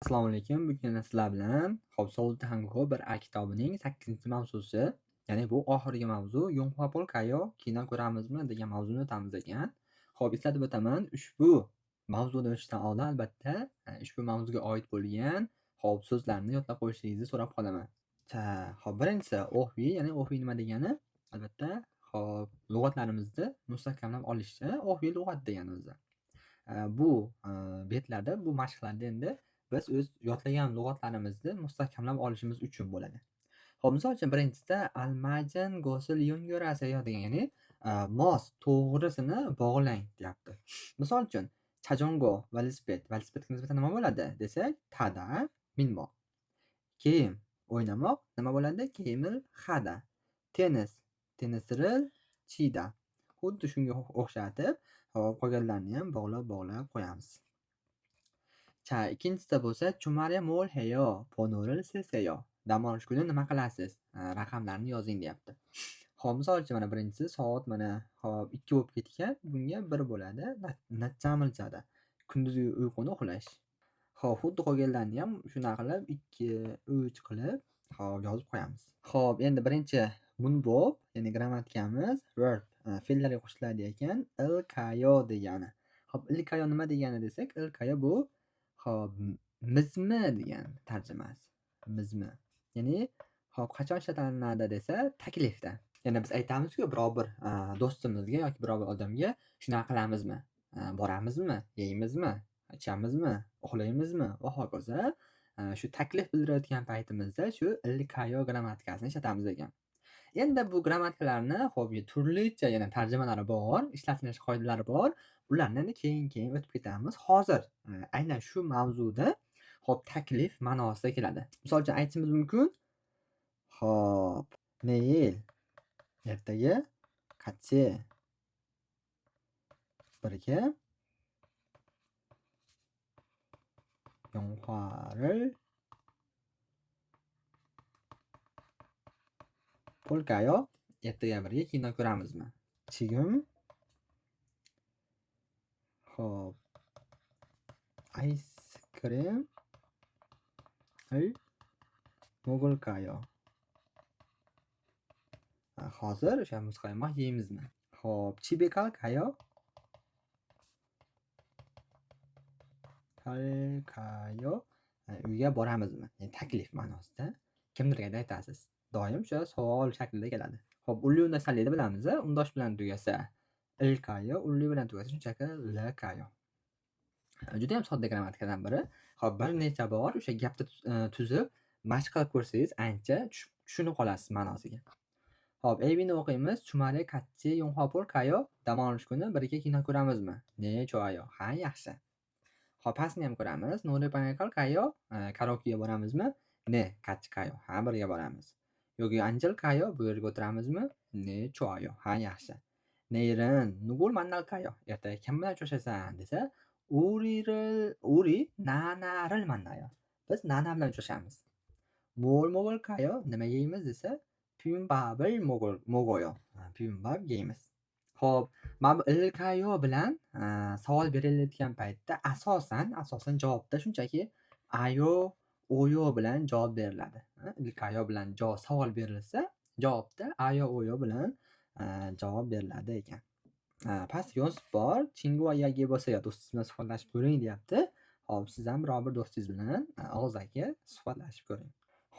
Assalomu alaykum. Bugun sizlar bilan Hobsovul Tango 1A kitobining 8-mavzusi, ya'ni bu oxirgi mavzu Yonghua Polkayo kino ko'ramizmi degan mavzuni o'tamiz ekan. Xo'p, eslatib o'taman, ushbu mavzuni o'tishdan oldin albatta ushbu mavzuga oid bo'lgan so'zlarni yodlab qo'yishingizni so'rab qolaman. Xo'p, birinchisi ohvi, ya'ni ohvi nima degani? Albatta, lug'atlarimizni mustahkamlab olishda ohvi lug'at degani o'zi. Bu betlarda, bu mashqlarda endi biz o'z yodlagan lug'atlarimizni mustahkamlab olishimiz uchun bo'ladi. Xo'p, misol uchun birinchisi almajin gosil yongo'raseyo degan, ya'ni mos to'g'risini bog'lang deyapti. Misol uchun chajongo velosipedga nisbatan nima bo'ladi desak, tada minmoq. Kiyim o'ynamoq nima bo'ladi? Kiyimil xada. Tenisril chida. Xuddi shunga o'xshatib qolganlarni ham bog'lab qo'yamiz. Ikkinchisida bo'lsa chumare mol heyo, ponoril seseyo. Dam olish kuni nima qilasiz? Raqamlarni yozing deyapti. Xo'p, misol uchun mana birinchisi soat mana 2 bo'lib ketgan. Bunga 1 bo'ladi. Natchamilchada. Kunduzgi uyquni uxlash. Xo'p, xuddi qolganlarni ham shunaqa qilib 2, 3 qilib yozib qo'yamiz. Xo'p, endi birinchi munbob, ya'ni grammatikamiz verb fe'llarga qo'shiladi ekan. Ilkayo degani. Xo'p, ilkayo nima degani desak, ilkayo bu mizmi degan tarjimasi. Mizmi. Ya'ni qachon ishlatiladi desa, taklifda. Ya'ni biz aytamizku biror bir do'stimizga yoki biror bir odamga shunaqa qilamizmi? Boramizmi? Yeymizmi? Ichamizmi? Uxlaymizmi? Va hokazo. Shu taklif bildirayotgan paytimizda shu ilkayo grammatikasini ishlatamiz ekan. Endi bu grammatikalarni turlicha yana tarjimalari bor, ishlatilish qoidalari bor. Ularni endi keyin o'tib ketamiz. Hozir aynan shu mavzuda taklif ma'nosida keladi. Misol uchun aytishimiz mumkin. Neil ertaga qachchi birga Yonghua Polkayo ertaga birga kino ko'ramizmi? Chigim ice cream mogulkayo. Hozir o'sha muzqaymoq yeymizmi? Xo'p, chibekalkayo uyga boramizmi? Ya'ni taklif ma'nosida kimdirga aytasiz. Doim o'sha savol shaklida keladi. Xo'p, ulli undasallikni bilamiz. Undosh bilan tugasa ilkayo, ulli bilan tugasa shunchaki lakayo. Juda ham sodda grammatikadan biri. Xo'p, bir necha bor o'sha gapni tuzib mashq qilib ko'rsangiz ancha tushunib qolasiz ma'nosiga. Xo'p, Eybini o'qiymiz. Chumare qachchi Yonghua Polkayo dam olish kuni birga kino ko'ramizmi? Ne cho'ayo. Ha, yaxshi. Xo'p, pastni ham ko'ramiz. Nuri pankalkayo karaoke'ga boramizmi? Ne qachchikayo. Ha, birga boramiz. Yoki anjelkayo bu yerga o'tiramizmi? Ne cho'ayo. Ha, yaxshi. Neyrin nugul mandalkayo. Ertaga kim bilan uchrashasan desa, uri nanaril mandayo. Biz nana bilan uchrashamiz. Mogolkayo nima yeymiz desa, pyumbabil mogoyo. Pyumbab yeymiz. Xo'p, mana ilkayo bilan savol berilayotgan paytda asosan javobda shunchaki ayo, oyo bilan javob beriladi. Ilkayo bilan savol berilsa, javobda ayo, oyo bilan javob beriladi ekan. Past yo's bor. Chingua yagi bo'lsa ya do'stingiz bilan suhbatlashib ko'ring deyapti. Xo'p, siz ham biror bir do'stingiz bilan og'zaki suhbatlashib ko'ring.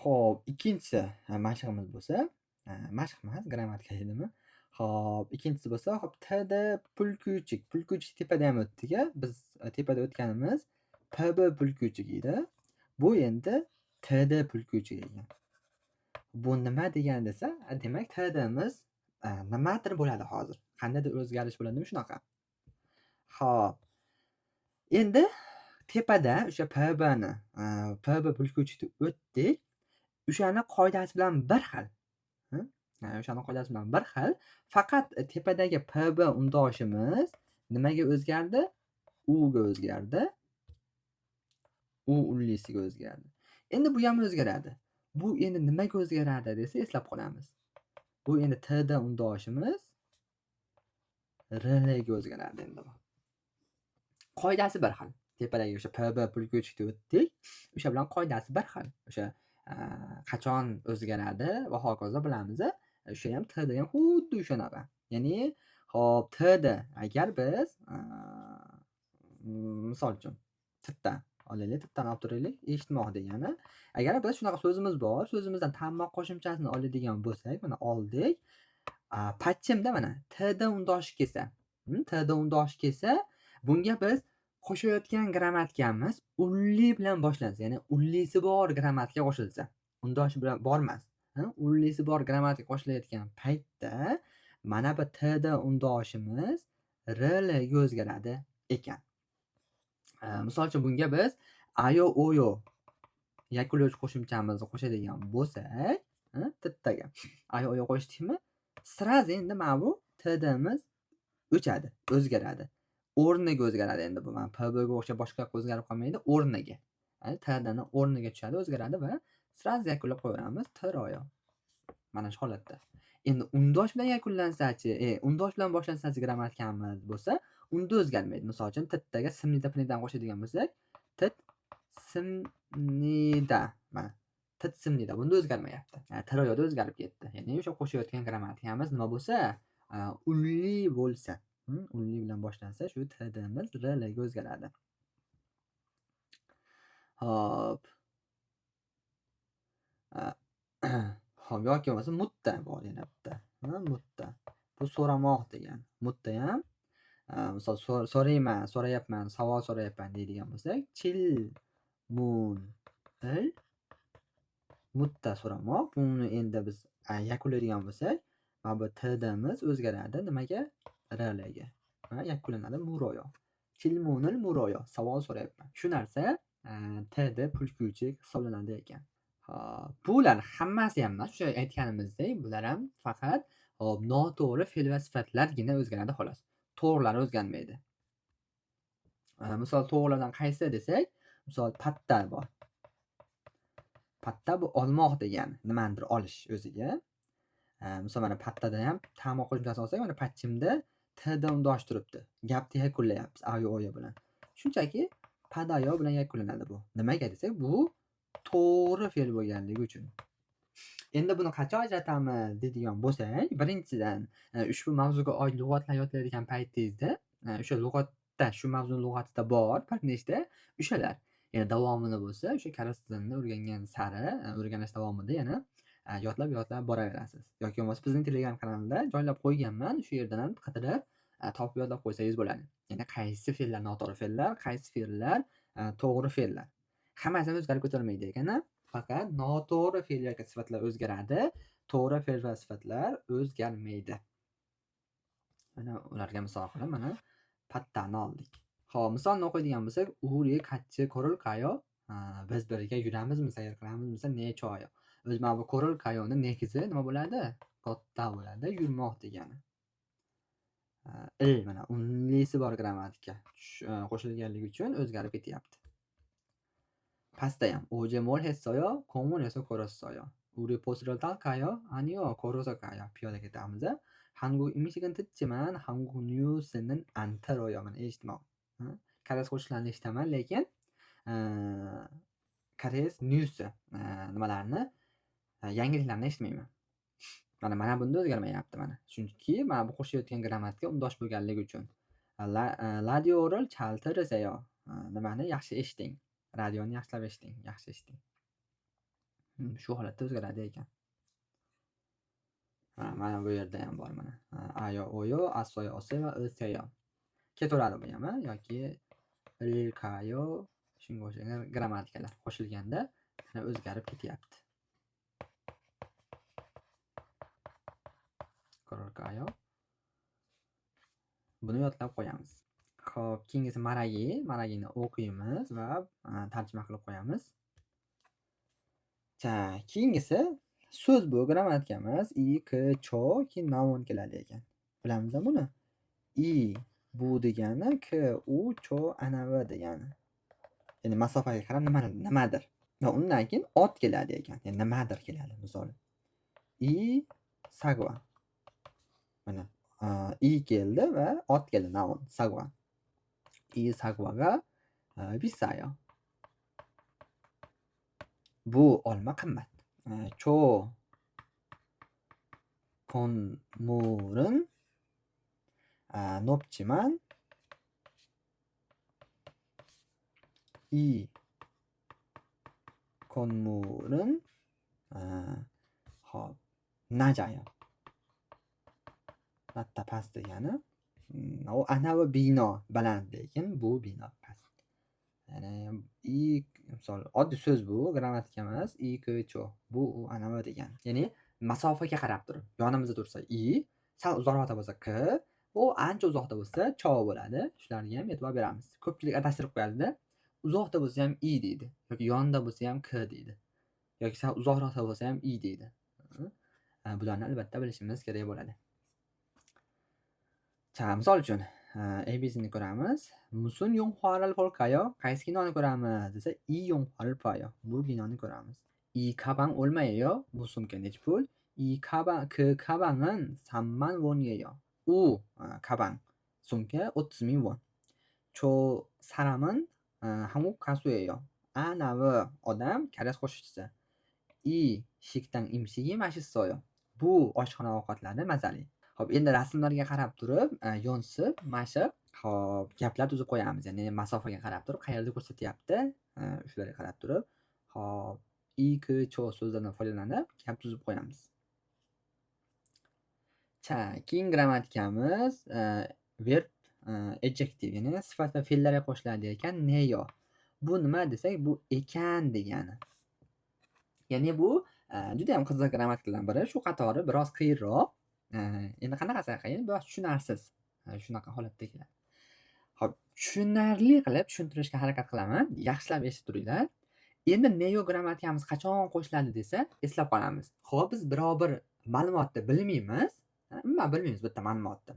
Xo'p, ikkinchi mashqimiz bo'lsa, mashq emas, grammatika edimi? Xo'p, ikkinchisi bo'lsa, TD pulkuchik. Pulkuchik tepada ham o'tdik-a. Biz tepada o'tganimiz PB pulkuchik edi. Bu endi TD pulkuchik ekan. Bu nima degani desa, demak TDmiz nimadir bo'ladi hozir. Qandaydir o'zgarish bo'ladimi shunaqa? Xo'p. Endi tepada o'sha PBni, PB pulkuchikni o'tdik. O'shani qoidasi bilan bir xil. O'shani qoidasi bilan bir xil. Faqat tepadagi PB undoshimiz nimaga o'zgardi? Uga o'zgardi. U ullisiga o'zgardi. Endi bu ham o'zgaradi. Bu endi nimaga o'zgaradi desa eslab qolamiz. Bu endi TD undoshimiz RLga o'zgaradi endi bu. Qoidasi bir xil. tepadagi o'sha PB pulgovchikni o'tdik. O'sha bilan qoidasi bir xil. O'sha qachon o'zgaradi va hokazo bilamiz. O'sha ham T'da ham xuddi o'shanaqa. Ya'ni hop T'da agar biz misol uchun T'dan olaylik, T'dan olib turaylik, eshitmoq degani. Agar biz shunaqa so'zimiz bor, so'zimizdan tammoq qo'shimchasini oladigan bo'lsak, mana oldik. Patchimda mana T'da undoshi kelsa, T'da undoshi kelsa, bunga biz qo'shayotgan grammatikamiz unli bilan boshlansa, ya'ni unlisi bor grammatika qo'shilsa, undoshi bilan bor emas. Unlisi bor grammatika qo'shilayotgan paytda mana bu T'da undoshimiz RLga o'zgaradi ekan. Misol uchun bunga biz ayo oyo yakunlovchi qo'shimchamizni qo'shadigan bo'lsak, T'daga ayo oyo qo'shdikmi, sразу endi mana bu T'damiz o'chadi, o'zgaradi. O'rniga o'zgaradi endi bu. Mana PBga o'xshab boshqa yoqqa o'zgarib qolmaydi, o'rniga. T'dani o'rniga tushadi, o'zgaradi va sразу yakunlab qo'yaveramiz T'royo. Mana shu holatda. Endi undosh bilan yakunlansa-chi, undosh bilan boshlansa-chi grammatikamiz bo'lsa, unda o'zgarmaydi. Misol uchun T'daga simnida pnidan qo'shadigan bo'lsak, Tit simnida. Mana Tit simnida. Bunda o'zgarmayapti. T'royoda o'zgarib ketdi. Ya'ni o'sha qo'shayotgan grammatikamiz nima bo'lsa, unli bo'lsa, unli bilan boshlansa, shu T'damiz RLga o'zgaradi. Hop. Hop, yoki bo'lmasa mutta bor yana bitta. Mutta. Bu so'ramoq degan. Mutta ham misol so'rayapman, savol so'rayapman deydigan bo'lsak, chil mun il mutta so'ramoq. Buni endi biz yakunlaydigan bo'lsak, mana bu T'damiz o'zgaradi nimaga? RLga. Yakunlanadi muroyo. Chilmunil muroyo. Savol so'rayapman. Shu narsa T'da pulguvchi hisoblanadi ekan. Bular hammasi ham emas, o'sha aytganimizdek, bular ham faqat noto'g'ri fe'l va sifatlargina o'zgaradi xolos. To'g'rilari o'zgarmaydi. Misol to'g'rilardan qaysi desak, misol patta bor. Patta bu olmoq degani, nimanidir olish o'ziga. Misol mana pattada ham tamom qo'shimchasini olsak, mana patchimda T'da undosh turibdi. Gapni yakunlayapmiz ayo oyo bilan. Shunchaki padayo bilan yakunlanadi bu. Nimaga desak, bu to'g'ri fe'l bo'lganligi uchun. Endi buni qachon ajratamiz deydigan bo'lsak, birinchidan ushbu mavzuga oid lug'atlar yodlaydigan paytingizda, o'sha lug'atda, shu mavzuning lug'atida bor bir nechta o'shalar. Yana davomini bo'lsa, o'sha koreys tilini o'rgangan sari, o'rganish davomida yana yodlab boraverasiz. Yoki bo'lmasa bizning Telegram kanalida joylab qo'yganman, shu yerdan ham qidirib topib yodlab qo'ysangiz bo'ladi. Ya'ni qaysi fe'llar noto'g'ri fe'llar, qaysi fe'llar to'g'ri fe'llar. Hammasi o'zgarib ketilmaydi ekan. Faqat noto'g'ri fe'l yoki sifatlar o'zgaradi, to'g'ri fe'l va sifatlar o'zgarmaydi. Mana ularga misol qilib, mana pattani oldik. Xo'p, misolni o'qiydigan bo'lsak, uri qachchi ko'rilkayo, biz birga yuramizmi, sayr qilamizmi, necha oy. O'z mana bu ko'rilkayoni negizi nima bo'ladi? Katta bo'ladi, yurmoq degani. Mana unlisi bor grammatika qo'shilganligi uchun o'zgarib ketyapti. Pastda ham oje mol hessoyo, komun eso ko'rossoyo. Uri posriltalkayo, aniyo ko'rosokayo. Piyoda ketamiz. Hangu Michigan titchiman, Hangu News'ning antaroyo mana eshitmoq. Koreys qo'shiqlarini eshitaman, lekin Koreys News nimalarni yangiliklarni eshitmayman. Mana bunda o'zgarmayapti mana. Chunki mana bu qo'shayotgan grammatika undosh bo'lganligi uchun. Radio o'ril chaltirisayo. Nimani yaxshi eshiting. Radioni yaxshilab eshiting, yaxshi eshiting. Shu holatda o'zgaradi ekan. Mana bu yerda ham bor mana. Ayo oyo, asoyo oseyo, o'seyo. Ketaveradi bu ham, yoki ilkayo, shunga o'xshagan grammatikalar qo'shilganda o'zgarib ketyapti. Ko'rilkayo. Buni yodlab qo'yamiz. Xo'p, keyingisi maragini o'qiymiz va tarjima qilib qo'yamiz. Keyingisi so'z bu grammatikamiz i, k, cho, keyin noun keladi ekan. Bilamizmi buni? I bu degani k, u, cho, anavi degani. Ya'ni masofaga qarab nimadir. Va undan keyin ot keladi ekan. Ya'ni nimadir keladi, misol. I sagva. Mana i keldi va ot keldi, noun sagva. I sagvaga 비싸요. bu olma qimmat. 초 건물은 높지만 이 건물은 낮아요. 낮다 past degani. Anavi bino baland lekin bu bino past. Ya'ni misol oddiy so'z bu, grammatika emas. Cho. Bu anavi degani. Ya'ni masofaga qarab turib, yonimizda tursa sal uzoqroqda bo'lsa u ancha uzoqda bo'lsa cho bo'ladi. Shularga ham e'tibor beramiz. Ko'pchilik adashtirib qo'yadi-da. Uzoqda bo'lsa ham deydi yoki yonida bo'lsa ham deydi. Yoki sal uzoqroqda bo'lsa ham deydi. Bularni albatta bilishimiz kerak bo'ladi. misol uchun ABCni ko'ramiz. 무슨 영화를 볼까요? qaysi kinoni ko'ramiz desa 이 영화를 봐요. Bu kinoni ko'ramiz. 이 가방 얼마예요? bu sumka nechi pul? 그 가방은 3만 원이에요. 가방 sumka 30,000 won. 저 사람은 한국 가수예요. 나의 odam koreys qo'shiqchisi. 이 식당 음식이 맛있어요. bu oshxona ovqatlari mazali. Xo'p, endi rasmlarga qarab turib, yo'nsib, mashib, xo'p, gaplar tuzib qo'yamiz. Ya'ni masofaga qarab turib, qayerda ko'rsatyapti, shularga qarab turib, xo'p, cho so'zlaridan foydalanib gap tuzib qo'yamiz. Keyin grammatikamiz verb adjective, ya'ni sifat va fe'llarga qo'shiladi ekan, neyo. Bu nima desak, bu ekan degani. Ya'ni bu juda ham qiziq grammatikalardan biri. Shu qatori biroz qiyinroq. Endi qanaqasi qiyin? Biroz tushunarsiz. Shunaqa holatda keladi. Xo'p, tushunarli qilib tushuntirishga harakat qilaman. Yaxshilab eshitib turinglar. Endi neo grammatikamiz qachon qo'shiladi desa, eslab qolamiz. Xo'p, biz biror bir ma'lumotni bilmaymiz. Umuman bilmaymiz bitta ma'lumotni.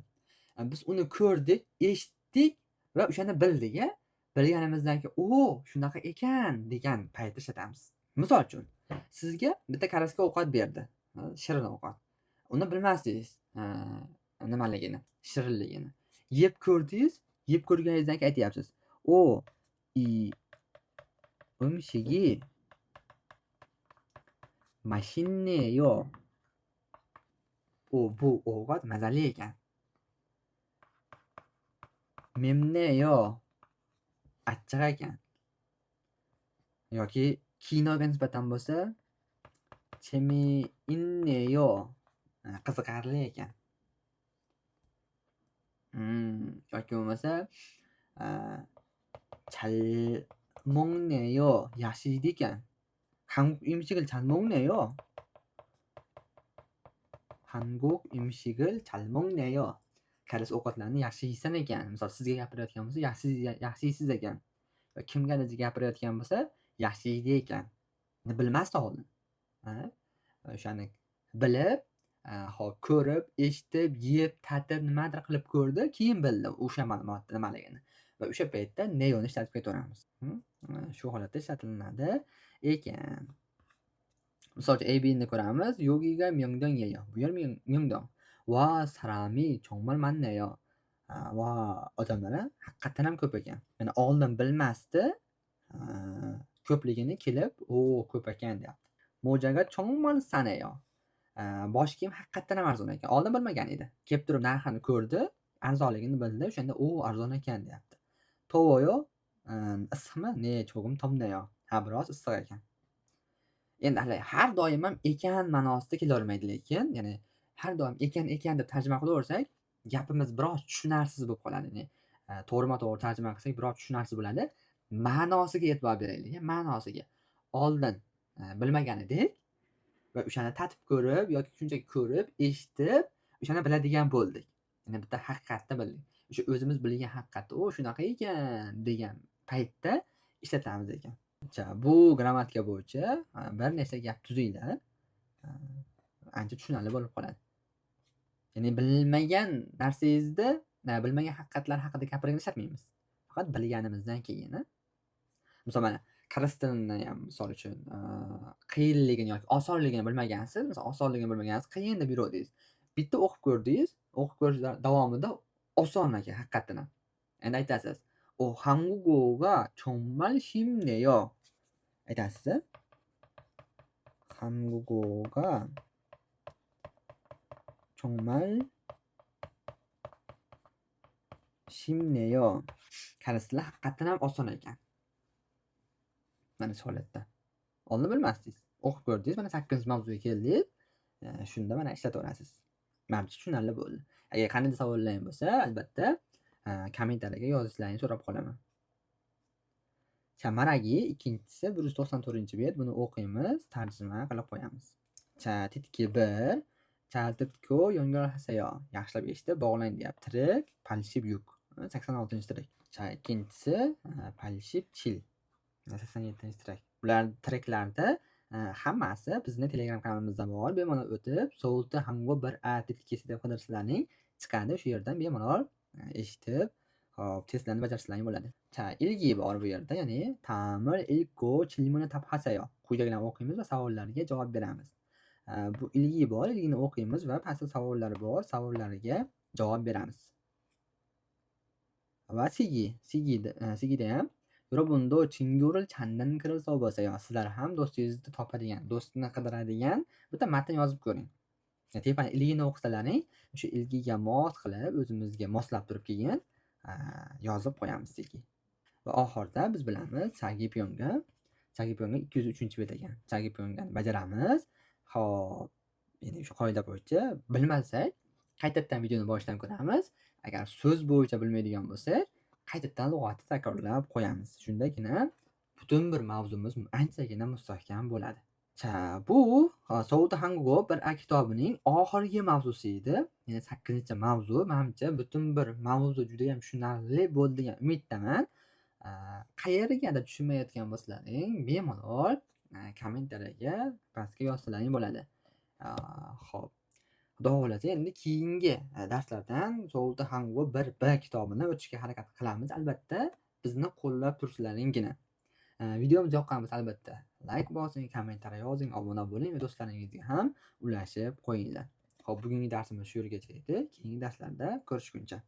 Biz uni ko'rdik, eshitdik va o'shani bildik. Bilganimizdan keyin, shunaqa ekan degan paytda ishlatamiz. Misol uchun, sizga bitta koreys ovqat berdi. Shirin ovqat. Uni bilmasdingiz. Nimaligini, shirinligini. Yeb ko'rdingiz, yeb ko'rganingizdan keyin aytyapsiz. 음식이 맛있네요. bu ovqat mazali ekan. 맵네요. achchiq ekan. yoki kinoga nisbatan bo'lsa 재미있네요. qiziqarli ekan. yoki bo'lmasa 잘 먹네요. yaxshi ekan. 한국 음식을 잘 먹네요. 한국 음식을 잘 먹네요. koreys ovqatlarni yaxshi yeysan ekan. Misol sizga gapirayotgan bo'lsa, yaxshi yeysiz ekan. Kimgadir gapirayotgan bo'lsa, yaxshi yeydi ekan. Bilmasdi oldin. O'shani bilib, hop ko'rib, eshitib, yeb, tatib, nimadir qilib ko'rdi, keyin bildi o'sha ma'lumotni nimaligini. Va o'sha paytda neoni ishlatib ketaveramiz. Shu holatda ishlatiladi ekan. misol uchun ABni ko'ramiz. 여기가 명동이에요. bu yer 명동. 와, 사람이 정말 많네요. va odamlar haqiqatan ham ko'p ekan. Ya'ni oldin bilmasdi, ko'pligini kelib, ko'p ekan deyapti. mo'jaga 정말 싸네요. bosh kiyim haqiqatan ham arzon ekan. Oldin bilmagan edi. Kelib turib narxini ko'rdi, arzonligini bildi, o'shanda arzon ekan deyapti. 더워요. issiqmi? Ne, 조금 덥네요. biroz issiq ekan. Endi har doim ham ekan ma'nosida kelavermaydi lekin, ya'ni har doim ekan deb tarjima qilaversak, gapimiz biroz tushunarsiz bo'lib qoladi. Ya'ni to'g'rima-to'g'ri tarjima qilsak biroz tushunarsiz bo'ladi. Ma'nosiga e'tibor beraylik, ma'nosiga. Oldin bilmagan edik va o'shani tatib ko'rib yoki shunchaki ko'rib, eshitib, o'shani biladigan bo'ldik. Ya'ni bitta haqiqatni bildik. O'sha o'zimiz bilgan haqiqatni, shunaqa ekan degan paytda ishlatamiz ekan. Bu grammatika bo'yicha bir nechta gap tuzinglar. Ancha tushunarli bo'lib qoladi. Ya'ni bilmagan narsangizni, bilmagan haqiqatlar haqida gapirishni ishlatmaymiz. Faqat bilganimizdan keyin. Misol mana koreys tilini ham misol uchun qiyinligini yoki osonligini bilmagansiz, misol osonligini bilmagansiz, qiyin deb yurardingiz. Bitta o'qib ko'rdingiz, o'qib ko'rish davomida oson ekan haqiqatan ham. Endi aytasiz, 한국어가 정말 쉽네요. aytasiz. 한국어가 정말 쉽네요. qarasizlar, haqiqatan ham oson ekan. Mana shu holatda. Oldin bilmasdingiz. O'qib ko'rdingiz, mana 8-mavzuga keldik. Shunda mana ishlataverasiz. Menimcha tushunarli bo'ldi. Agar qanday savollaring bo'lsa, albatta kommentariyaga yozishlaringni so'rab qolaman. Chamaragi ikkinchisi 194-bet. Buni o'qiymiz, tarjima qilib qo'yamiz. Chatitki 1. Chaltitko yongarhasayo. Yaxshilab eshitib bog'lang deyapti. Tirik, palshib yuk. 86-tirik. Ikkinchisi palshib chil. 87-tirik. Bular tiriklarda hammasi bizni Telegram kanalimizda bor. Bemalol o'tib, Sovuti Hango 1A titkisi deb qidirsalaring chiqadi. Shu yerdan bemalol eshitib, hop, testlarni bajarishlaring bo'ladi. Ilgi bor bu yerda, ya'ni ta'mir ilko chilmuni tabhasayo. Quyidagilarni o'qiymiz va savollarga javob beramiz. Bu ilgi bor, ilgini o'qiymiz va pastda savollar bor, savollariga javob beramiz. Va sigida ham 여러분도 친구를 찾는 글을 써보세요. Sizlar ham do'stingizni topadigan, do'stni qidiradigan bitta matn yozib ko'ring. Tepani ilgini o'qisalaring, o'sha ilgiga mos qilib, o'zimizga moslab turib keyin yozib qo'yamiz ilgi. Va oxirida biz bilamiz Chagipyonga 203-bet ekan. Chagipyongani bajaramiz. Xo'p, endi o'sha qoida bo'yicha bilmasak, qaytadan videoni boshidan ko'ramiz. Agar so'z bo'yicha bilmaydigan bo'lsak, qaytadan lug'atni takrorlab qo'yamiz. Shundagina butun bir mavzumiz anchagina mustahkam bo'ladi. Bu Sovuti Hango 1A kitobining oxirgi mavzusi edi. Ya'ni 8-mavzu. Menimcha butun bir mavzu juda ham tushunarli bo'ldi degan umiddaman. Qayergadir tushunmayotgan bo'lsalaring, bemalol kommentariyaga pastga yozsalaring bo'ladi. Xo'p. Xudo xolasa endi keyingi darslardan Sovuti Hango 1B kitobini o'tishga harakat qilamiz. Albatta, bizni qo'llab tursalaringgina. Videomiz yoqqan bo'lsa albatta like bosing, kommentariya yozing, obuna bo'ling va do'stlaringizga ham ulashib qo'yinglar. Xo'p, bugungi darsimiz shu yergacha edi. Keyingi darslarda ko'rishguncha.